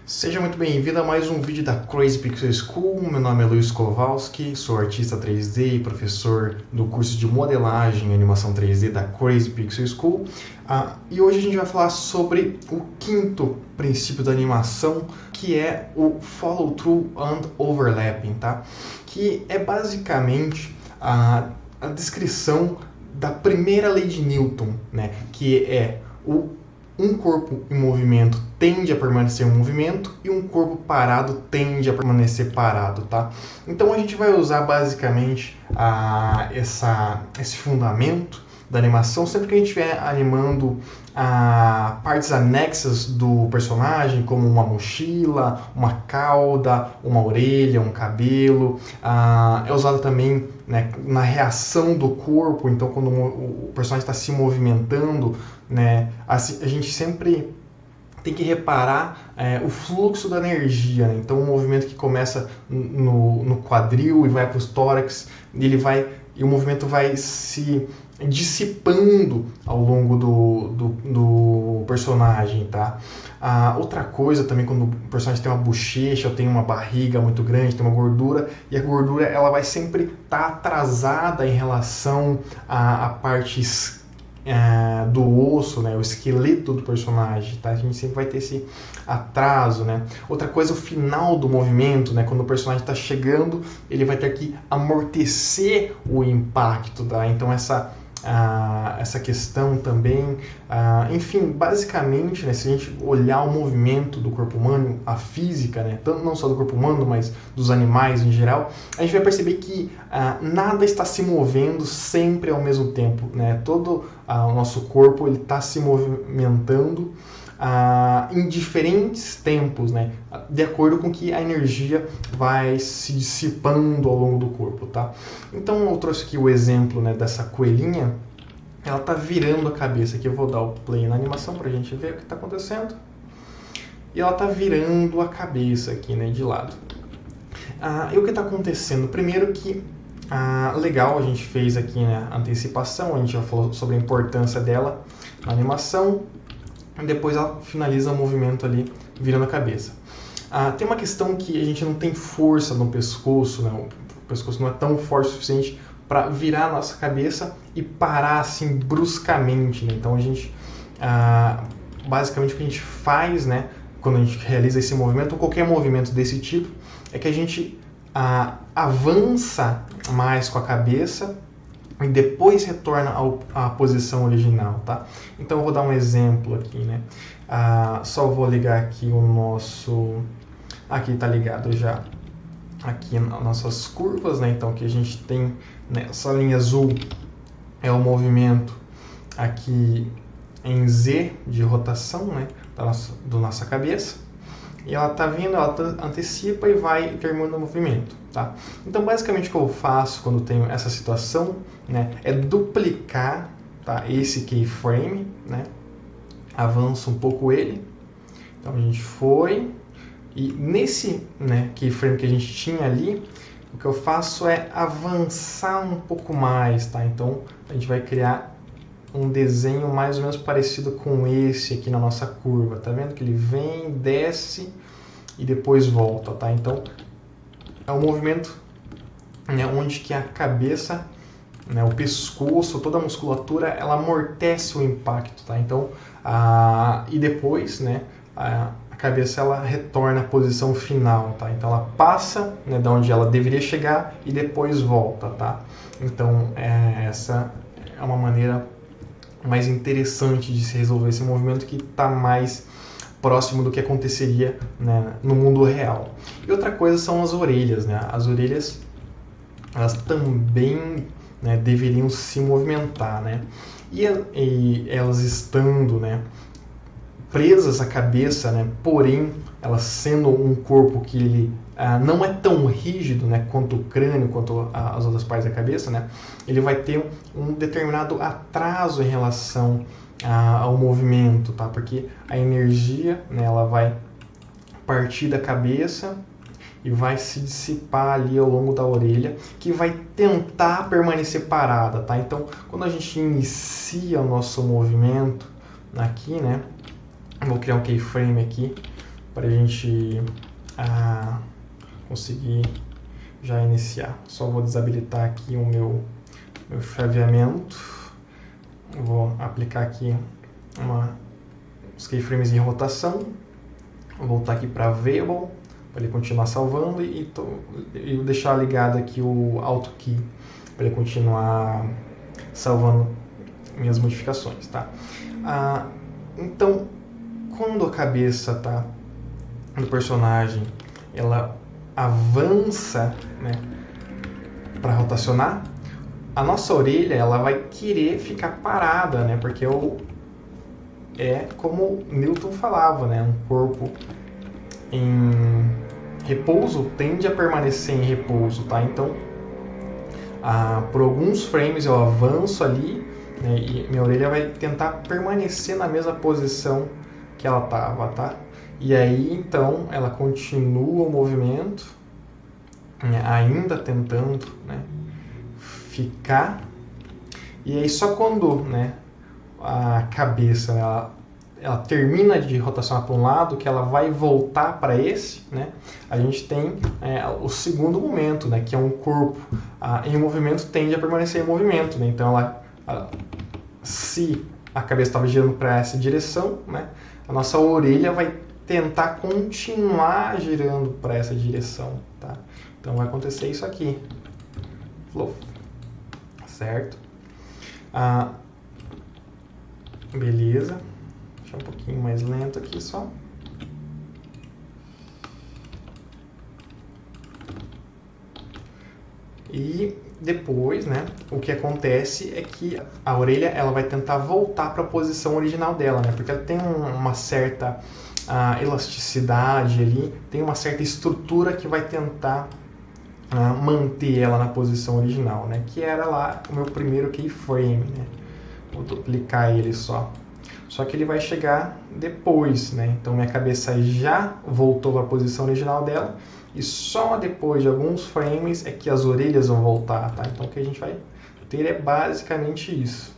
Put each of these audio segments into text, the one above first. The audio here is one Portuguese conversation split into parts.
Seja muito bem-vindo a mais um vídeo da Crazy Pixel School. Meu nome é Luiz Kowalski, sou artista 3D e professor do curso de modelagem e animação 3D da Crazy Pixel School. E hoje a gente vai falar sobre o quinto princípio da animação, que é o Follow Through and Overlapping, tá? Que é basicamente a descrição da primeira lei de Newton, né? Que é um corpo em movimento tende a permanecer em movimento e um corpo parado tende a permanecer parado, tá? Então a gente vai usar basicamente esse fundamento da animação sempre que a gente estiver animando partes anexas do personagem, como uma mochila, uma cauda, uma orelha, um cabelo. É usado também, né, na reação do corpo. Então quando o personagem está se movimentando, né, a gente sempre tem que reparar o fluxo da energia, né? Então, um movimento que começa no quadril e vai para os tórax, e o movimento vai se dissipando ao longo do personagem, tá? Outra coisa também, quando o personagem tem uma bochecha, ou tem uma barriga muito grande, tem uma gordura, e a gordura ela vai sempre estar atrasada em relação à parte do osso, né, o esqueleto do personagem, tá? A gente sempre vai ter esse atraso, né? Outra coisa, o final do movimento, né? Quando o personagem está chegando, ele vai ter que amortecer o impacto, tá? Então essa questão também, enfim, basicamente, né, se a gente olhar o movimento do corpo humano, a física, né, tanto não só do corpo humano, mas dos animais em geral, a gente vai perceber que nada está se movendo sempre ao mesmo tempo, né? Todo o nosso corpo ele está se movimentando em diferentes tempos, né, de acordo com que a energia vai se dissipando ao longo do corpo, tá? Então eu trouxe aqui o exemplo, né, dessa coelhinha. Ela está virando a cabeça aqui. Eu vou dar o play na animação para a gente ver o que está acontecendo. E ela está virando a cabeça aqui, né, de lado. E o que está acontecendo? Primeiro que legal, a gente fez aqui, né, a antecipação, a gente já falou sobre a importância dela na animação. Depois ela finaliza o movimento ali, virando a cabeça. Tem uma questão que a gente não tem força no pescoço, né? O pescoço não é tão forte o suficiente para virar a nossa cabeça e parar assim bruscamente, né? Então a gente, basicamente o que a gente faz, né, quando a gente realiza esse movimento, ou qualquer movimento desse tipo, é que a gente avança mais com a cabeça e depois retorna à posição original, tá? Então eu vou dar um exemplo aqui, né? Só vou ligar aqui o nosso... Aqui tá ligado já. Aqui nas nossas curvas, né? Então que a gente tem, né, essa linha azul é o movimento aqui em Z de rotação, né? Da nossa cabeça. E ela tá vindo, ela antecipa e vai e termina o movimento, tá? Então, basicamente, o que eu faço quando tenho essa situação, né, é duplicar, tá, esse keyframe, né? Avanço um pouco ele. Então, a gente foi. E nesse, né, keyframe que a gente tinha ali, o que eu faço é avançar um pouco mais, tá? Então, a gente vai criar um desenho mais ou menos parecido com esse aqui na nossa curva, tá vendo? Que ele vem, desce e depois volta, tá? Então, é um movimento, né, onde que a cabeça, né, o pescoço, toda a musculatura, ela amortece o impacto, tá? Então, e depois, né, a cabeça ela retorna à posição final, tá? Então, ela passa, né, de onde ela deveria chegar e depois volta, tá? Então, essa é uma maneira mais interessante de se resolver esse movimento, que está mais próximo do que aconteceria, né, no mundo real. E outra coisa são as orelhas, né? As orelhas, elas também, né, deveriam se movimentar, né? E elas estando, né, presas à cabeça, né, porém elas sendo um corpo que ele não é tão rígido, né, quanto o crânio, quanto as outras partes da cabeça, né, ele vai ter um determinado atraso em relação ao movimento, tá? Porque a energia, né, ela vai partir da cabeça e vai se dissipar ali ao longo da orelha, que vai tentar permanecer parada, tá? Então, quando a gente inicia o nosso movimento aqui, né, vou criar um keyframe aqui para a gente conseguir já iniciar. Só vou desabilitar aqui o meu chaveamento. Vou aplicar aqui os keyframes em rotação. Vou voltar aqui para Available, para ele continuar salvando, e deixar ligado aqui o Auto Key, para ele continuar salvando minhas modificações, tá? Então, quando a cabeça do personagem ela avança, né, para rotacionar, a nossa orelha ela vai querer ficar parada, né, porque é como Newton falava, né, um corpo em repouso tende a permanecer em repouso, tá? Então, por alguns frames eu avanço ali, né, e minha orelha vai tentar permanecer na mesma posição que ela estava, tá? E aí, então, ela continua o movimento, né, ainda tentando, né, ficar. E aí, só quando, né, a cabeça, né, ela termina de rotacionar para um lado, que ela vai voltar para esse, né, a gente tem o segundo momento, né, que é um corpo em movimento tende a permanecer em movimento, né? Então, se a cabeça estava girando para essa direção, né, a nossa orelha vai tentar continuar girando para essa direção, tá? Então vai acontecer isso aqui, flow, certo? Beleza, deixa um pouquinho mais lento aqui só. E depois, né, o que acontece é que a orelha ela vai tentar voltar para a posição original dela, né, porque ela tem uma certa elasticidade ali, tem uma certa estrutura que vai tentar manter ela na posição original, né, que era lá o meu primeiro keyframe, né. Vou duplicar ele só que ele vai chegar depois, né, então minha cabeça já voltou para a posição original dela, e só depois de alguns frames é que as orelhas vão voltar, tá? Então o que a gente vai ter é basicamente isso.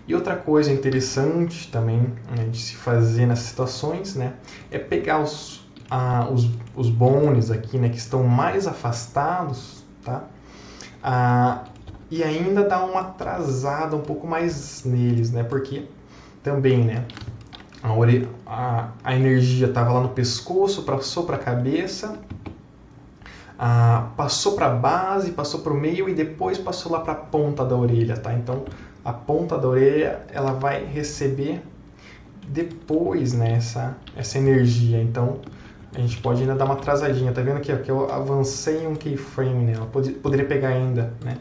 E outra coisa interessante também, né, de se fazer nessas situações, né, é pegar os bones aqui, né, que estão mais afastados, tá? E ainda dar uma atrasada um pouco mais neles, né? Porque também, né, a energia estava lá no pescoço, passou para a cabeça, passou para a base, passou para o meio e depois passou lá para a ponta da orelha, tá? Então, a ponta da orelha ela vai receber depois, né, essa energia. Então, a gente pode ainda dar uma atrasadinha. Tá vendo aqui, ó, que eu avancei um keyframe, né? Poderia pegar ainda, né,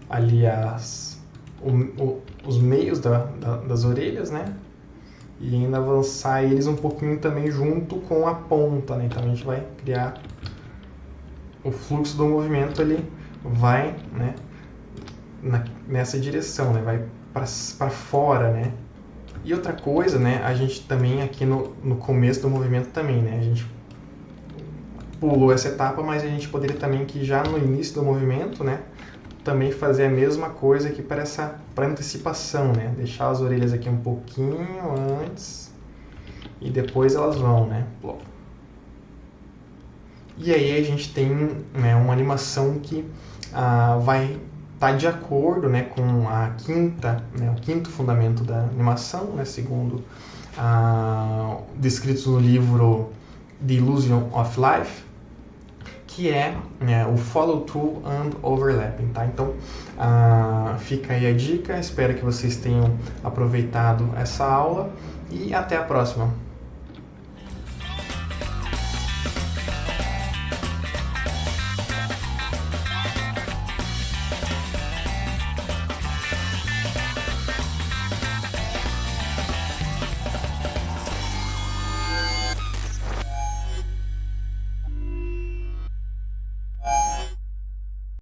ali os meios das orelhas, né? E ainda avançar eles um pouquinho também junto com a ponta, né? Então a gente vai criar o fluxo do movimento, ele vai, né, nessa direção, né? Vai para fora, né? E outra coisa, né? A gente também aqui no começo do movimento também, né? A gente pulou essa etapa, mas a gente poderia também que já no início do movimento, né, também fazer a mesma coisa aqui para antecipação, né? Deixar as orelhas aqui um pouquinho antes e depois elas vão, né? E aí a gente tem, né, uma animação que vai estar de acordo, né, com a o quinto fundamento da animação, né, segundo descritos no livro The Illusion of Life, que é, né, o Follow Through and Overlapping, tá? Então, fica aí a dica, espero que vocês tenham aproveitado essa aula e até a próxima.